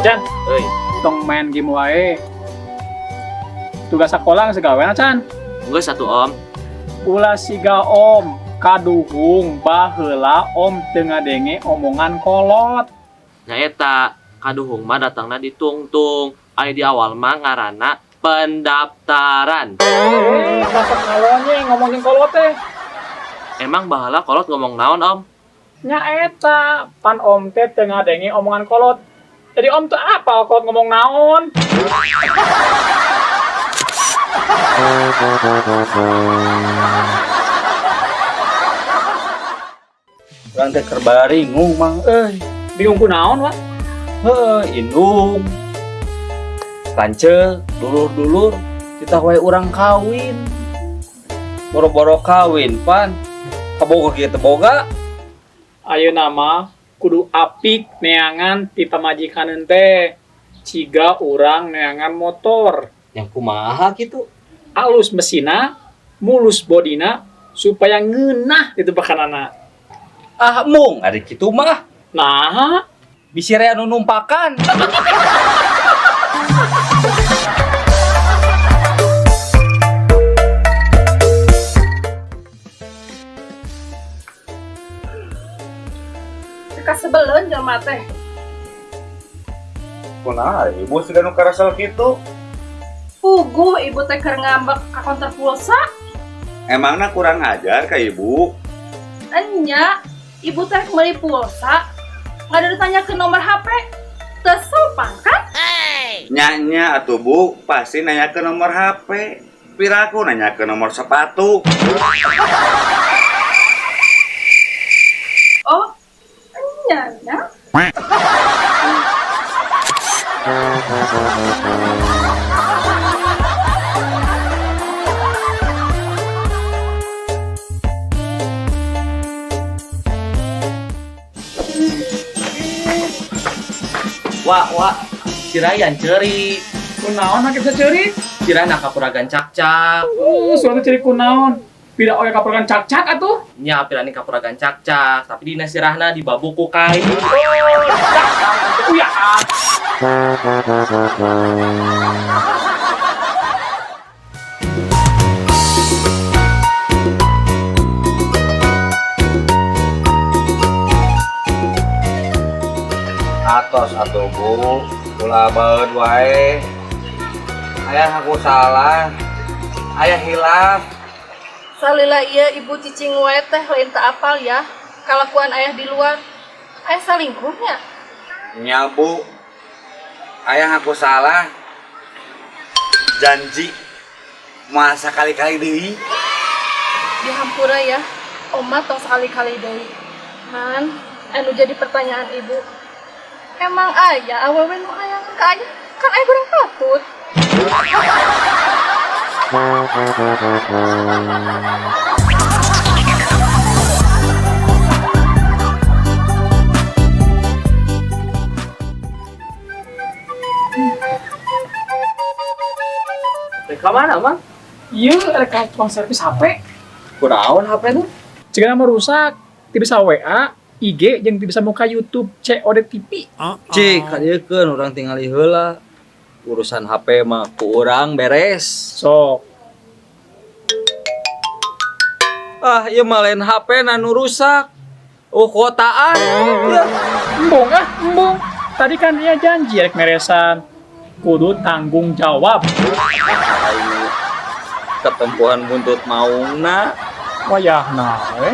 Chan, Euy, tong main game wae. Tugas sekolah segawean Chan. geus satu Om. Ulah siga om kaduhung baheula om teu ngadenge omongan kolot. Nyaeta kaduhung mah datangna di tungtung. Aya di awal mah ngaranna pendaftaran. Masuk ngalonye ngomongin kolot teh. Emang bahala kolot ngomong naon Om? Nya eta pan om teh teu ngadenge omongan kolot. Jadi om tuh apa kolot ngomong naon? Urang teh keur baringung mang Bingung ku naon wa? indung lanceuk dulur-dulur kita wae urang kawin boro-boro kawin pan kaboga kieu teh boga Ayeuna mah kudu apik neangan ti pamajikan teh. Ciga urang neangan motor. yang kumaha kitu Alus mesina, mulus bodina supaya ngeunah di tebakanana. mung ari kitu mah Nah, bisi rea nu numpakan Kasebeleun jelema teh. Kunaha ibu sudah nu karasal kitu? Pugu ibu teh keur ngambek ka konter pulsa. Emangna kurang ajar ka ibu? Enya, ibu teh meuli pulsa. Nggak ada ditanya ke nomor HP. Teu sopan kan? Nyanya atuh bu, pasti nanya ke nomor HP. Piraku nanya ke nomor sepatu. Oh, enya nya. Wah, si Ryan ceuri. kunaon make bisa ceurik? Kirana kapuragan cak-cak. Suatu ceurik kunaon? Pida oe kaperkan cak-cak atuh. Nya pirani kapuragan cak-cak, tapi dina sirahna dibabuk ku kain. Ya. atos atuh bu ulah baeud wae aya aku salah aya hilaf Salila ieu ibu cicing we teh lain teu apal ya. Kalakuan ayah di luar. Ayah salingkuhnya. Nya bu, aya aku salah. Janji masa kali-kali deui. Dihampura ya. Oma tong sekali-kali deui. Han, anu jadi pertanyaan ibu. Emang aya awewe nu hayang ka aya? Kan aya kurang patut. Ka mana, Mang? Ieu rek tukang servis HP. kunaon HP tuh Jika nama rusak, ti bisa WA, IG, jeung ti bisa muka YouTube, COD TV. cik kadiekeun urang tingali heula urusan HP mah ku urang beres Sok. ieu mah lain HP na nu rusak kuotaan ya Embung. Tadi kan dia janji rek meresan. Kudu tanggung jawab. ketempuhan buntut maungna Wayahna we.